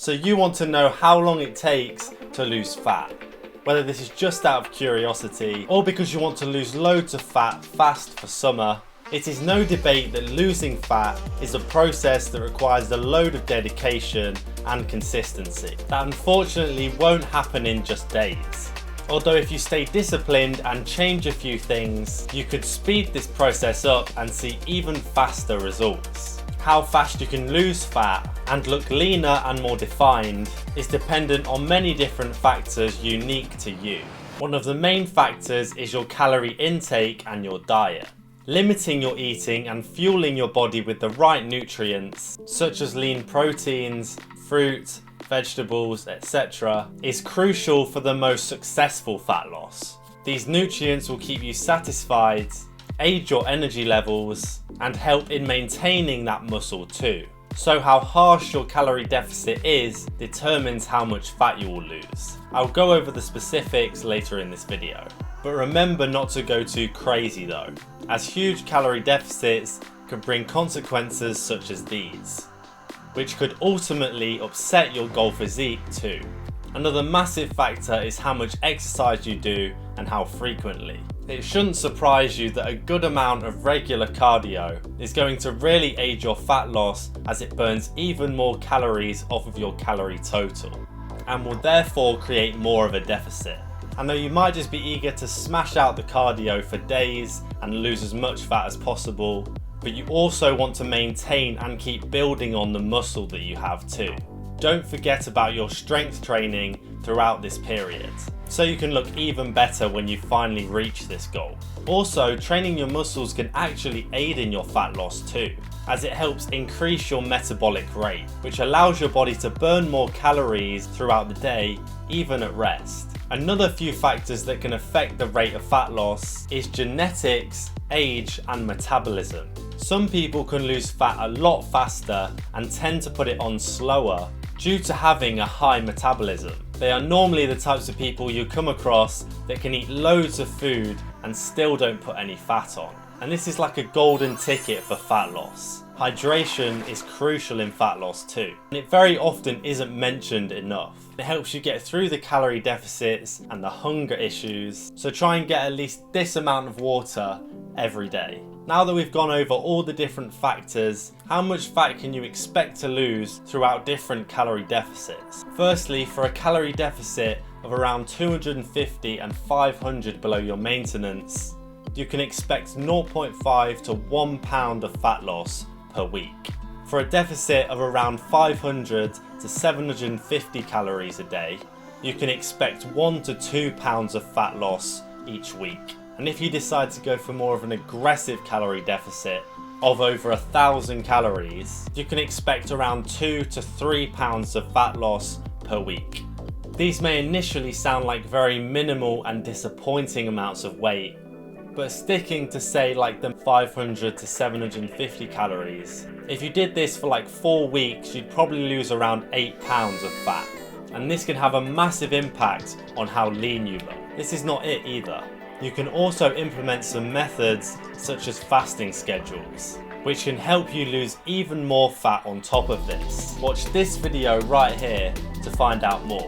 So you want to know how long it takes to lose fat. Whether this is just out of curiosity or because you want to lose loads of fat fast for summer, it is no debate that losing fat is a process that requires a load of dedication and consistency. That unfortunately won't happen in just days. Although if you stay disciplined and change a few things, you could speed this process up and see even faster results. How fast you can lose fat and look leaner and more defined is dependent on many different factors unique to you. One of the main factors is your calorie intake and your diet. Limiting your eating and fueling your body with the right nutrients, such as lean proteins, fruit, vegetables, etc., is crucial for the most successful fat loss. These nutrients will keep you satisfied, aid your energy levels, and help in maintaining that muscle too. So how harsh your calorie deficit is determines how much fat you will lose. I'll go over the specifics later in this video. But remember not to go too crazy though, as huge calorie deficits could bring consequences such as these, which could ultimately upset your goal physique too. Another massive factor is how much exercise you do and how frequently. It shouldn't surprise you that a good amount of regular cardio is going to really aid your fat loss, as it burns even more calories off of your calorie total and will therefore create more of a deficit. And though you might just be eager to smash out the cardio for days and lose as much fat as possible, but you also want to maintain and keep building on the muscle that you have too. Don't forget about your strength training throughout this period, so you can look even better when you finally reach this goal. Also, training your muscles can actually aid in your fat loss too, as it helps increase your metabolic rate, which allows your body to burn more calories throughout the day, even at rest. Another few factors that can affect the rate of fat loss is genetics, age, and metabolism. Some people can lose fat a lot faster and tend to put it on slower due to having a high metabolism. They are normally the types of people you come across that can eat loads of food and still don't put any fat on. And this is like a golden ticket for fat loss. Hydration is crucial in fat loss too, and it very often isn't mentioned enough. It helps you get through the calorie deficits and the hunger issues, so try and get at least this amount of water every day. Now that we've gone over all the different factors, how much fat can you expect to lose throughout different calorie deficits? Firstly, for a calorie deficit of around 250 and 500 below your maintenance, you can expect 0.5 to 1 pound of fat loss per week. For a deficit of around 500 to 750 calories a day, you can expect 1 to 2 pounds of fat loss each week. And if you decide to go for more of an aggressive calorie deficit of over 1,000 calories, you can expect around 2 to 3 pounds of fat loss per week. These may initially sound like very minimal and disappointing amounts of weight, but sticking to say like the 500 to 750 calories, if you did this for like 4 weeks, you'd probably lose around 8 pounds of fat. And this can have a massive impact on how lean you look. This is not it either. You can also implement some methods such as fasting schedules, which can help you lose even more fat on top of this. Watch this video right here to find out more.